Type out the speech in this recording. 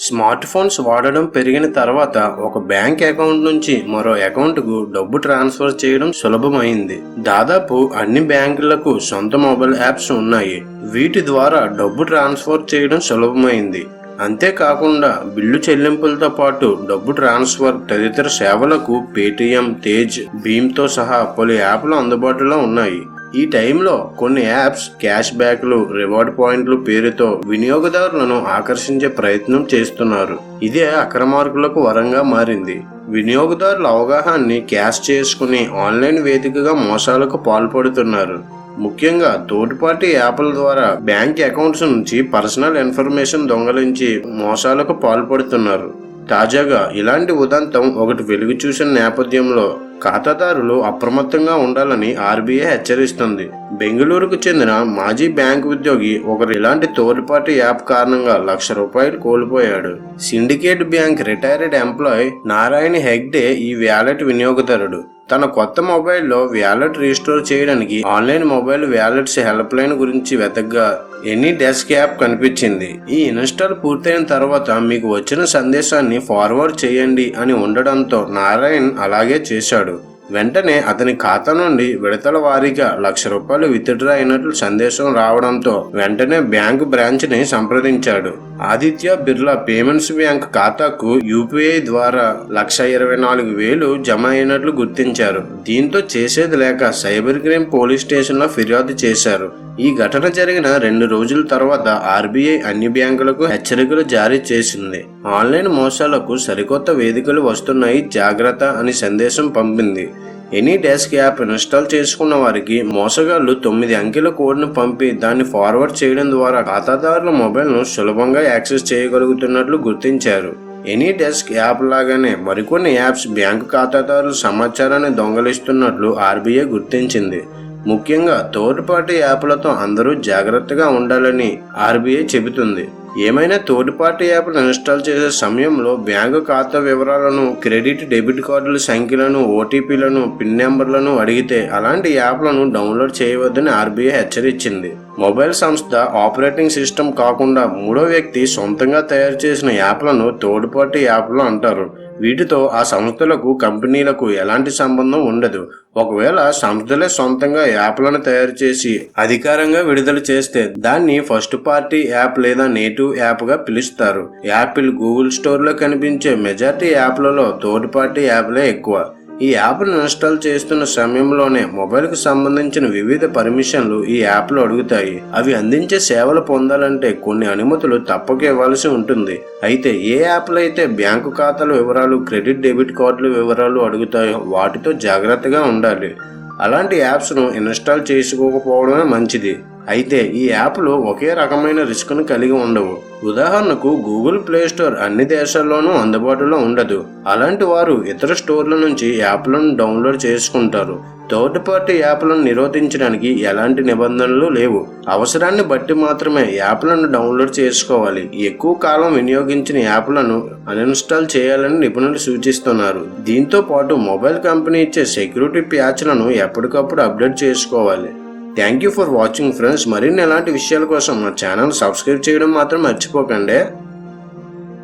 Smart phones వాడడం పెరిగిన తర్వాత ఒక బ్యాంక్ అకౌంట్ నుంచి మరో అకౌంట్కు డబ్బు ట్రాన్స్ఫర్ చేయడం సులభమైంది. దాదాపు అన్ని బ్యాంకులకు సొంత మొబైల్ యాప్స్ ఉన్నాయి. వీటి ద్వారా డబ్బు ట్రాన్స్ఫర్ చేయడం సులభమైంది. అంతేకాకుండా బిల్లు చెల్లింపులతో పాటు డబ్బు ట్రాన్స్ఫర్ తదితర సేవలకు పేటీఎం, తేజ్, భీమ్తో సహా పలు యాప్లు అందుబాటులో ఉన్నాయి. ఈ టైంలో కొన్ని యాప్స్ క్యాష్ బ్యాక్లు, రివార్డ్ పాయింట్లు పేరుతో వినియోగదారులను ఆకర్షించే ప్రయత్నం చేస్తున్నారు. ఇదే అక్రమార్కులకు వరంగా మారింది. వినియోగదారుల అవగాహనని క్యాష్ చేసుకుని ఆన్లైన్ వేదికగా మోసాలకు పాల్పడుతున్నారు. ముఖ్యంగా తోటిపాటి యాప్ల ద్వారా బ్యాంక్ అకౌంట్స్ నుంచి పర్సనల్ ఇన్ఫర్మేషన్ దొంగలించి మోసాలకు పాల్పడుతున్నారు. తాజాగా ఇలాంటి ఉదంతం ఒకటి వెలుగు చూసిన నేపథ్యంలో ఖాతాదారులు అప్రమత్తంగా ఉండాలని RBI హెచ్చరిస్తుంది. బెంగళూరుకు చెందిన మాజీ బ్యాంక్ ఉద్యోగి ఒకరు ఇలాంటి తోటిపాటి యాప్ కారణంగా ₹1,00,000 కోల్పోయాడు. Syndicate Bank retired employee Narayana Hegde ఈ వ్యాలెట్ వినియోగదారుడు. తన కొత్త మొబైల్లో వ్యాలెట్ రీస్టోర్ చేయడానికి online mobile wallets helpline గురించి వెతకగా ఎనీ డెస్క్ యాప్ కనిపించింది. ఈ ఇన్స్టాల్ పూర్తయిన తర్వాత మీకు వచ్చిన సందేశాన్ని ఫార్వర్డ్ చేయండి అని ఉండడంతో నారాయణ్ అలాగే చేశాడు. వెంటనే అతని ఖాతా నుండి విడతల వారీగా ₹1,00,000 విత్డ్రా అయినట్లు సందేశం రావడంతో వెంటనే బ్యాంకు బ్రాంచ్ ని సంప్రదించాడు. ఆదిత్య బిర్లా పేమెంట్స్ బ్యాంక్ ఖాతాకు UPI ద్వారా ₹1,24,000 జమ అయినట్లు గుర్తించారు. దీంతో చేసేది లేక సైబర్ క్రైమ్ పోలీస్ స్టేషన్ లో ఫిర్యాదు చేశారు. ఈ ఘటన జరిగిన 2 రోజుల తర్వాత RBI అన్ని బ్యాంకులకు హెచ్చరికలు జారీ చేసింది. ఆన్లైన్ మోసాలకు సరికొత్త వేదికలు వస్తున్నాయి, జాగ్రత్త అని సందేశం పంపింది. ఎనీ డెస్క్ యాప్ ఇన్స్టాల్ చేసుకున్న వారికి మోసగాళ్లు 9 అంకెల కోడ్ను పంపి దాన్ని ఫార్వర్డ్ చేయడం ద్వారా ఖాతాదారుల మొబైల్ను సులభంగా యాక్సెస్ చేయగలుగుతున్నట్లు గుర్తించారు. ఎనీ డెస్క్ యాప్ లాగానే మరికొన్ని యాప్స్ బ్యాంకు ఖాతాదారుల సమాచారాన్ని దొంగలిస్తున్నట్లు RBI గుర్తించింది. ముఖ్యంగా తోటిపాటి యాప్లతో అందరూ జాగ్రత్తగా ఉండాలని RBI చెబుతుంది. ఏమైనా తోటిపాటి యాప్ను ఇన్స్టాల్ చేసే సమయంలో బ్యాంకు ఖాతా వివరాలను, క్రెడిట్, డెబిట్ కార్డుల సంఖ్యలను, OTPలను, పిన్ నెంబర్లను అడిగితే అలాంటి యాప్లను డౌన్లోడ్ చేయవద్దని RBI హెచ్చరించింది. మొబైల్ సంస్థ ఆపరేటింగ్ సిస్టమ్ కాకుండా మూడో వ్యక్తి సొంతంగా తయారు చేసిన యాప్లను తోటిపాటి యాప్లు అంటారు. వీటితో ఆ సంస్థలకు, కంపెనీలకు ఎలాంటి సంబంధం ఉండదు. ఒకవేళ సంస్థలే సొంతంగా యాప్లను తయారు చేసి అధికారంగా విడుదల చేస్తే దాన్ని ఫస్ట్ పార్టీ యాప్ లేదా నేటివ్ యాప్ గా పిలుస్తారు. యాపిల్, గూగుల్ స్టోర్ లో కనిపించే మెజారిటీ యాప్లలో తోటిపాటి యాప్లే ఎక్కువ. ఈ యాప్ను ఇన్స్టాల్ చేస్తున్న సమయంలోనే మొబైల్ కు సంబంధించిన వివిధ పర్మిషన్లు ఈ యాప్లు అడుగుతాయి. అవి అందించే సేవలు పొందాలంటే కొన్ని అనుమతులు తప్పక ఇవ్వాల్సి ఉంటుంది. అయితే ఏ యాప్లు అయితే బ్యాంకు ఖాతాల వివరాలు, క్రెడిట్, డెబిట్ కార్డుల వివరాలు అడుగుతాయో వాటితో జాగ్రత్తగా ఉండాలి. అలాంటి యాప్స్ను ఇన్స్టాల్ చేసుకోకపోవడమే మంచిది. అయితే ఈ యాప్లు ఒకే రకమైన రిస్క్ను కలిగి ఉండవు. ఉదాహరణకు గూగుల్ ప్లే స్టోర్ అన్ని దేశాల్లోనూ అందుబాటులో ఉండదు. అలాంటి వారు ఇతర స్టోర్ల నుంచి యాప్లను డౌన్లోడ్ చేసుకుంటారు. థర్డ్ పార్టీ యాప్లను నిరోధించడానికి ఎలాంటి నిబంధనలు లేవు. అవసరాన్ని బట్టి మాత్రమే యాప్లను డౌన్లోడ్ చేసుకోవాలి. ఎక్కువ కాలం వినియోగించిన యాప్లను అన్ఇన్స్టాల్ చేయాలని నిపుణులు సూచిస్తున్నారు. దీంతో పాటు మొబైల్ కంపెనీ ఇచ్చే సెక్యూరిటీ ప్యాచ్లను ఎప్పటికప్పుడు అప్డేట్ చేసుకోవాలి. Thank you for watching friends. మరిన్ని ఎలాంటి విషయాల కోసం మా ఛానల్ సబ్స్క్రైబ్ చేయడం మాత్రం మర్చిపోకండి.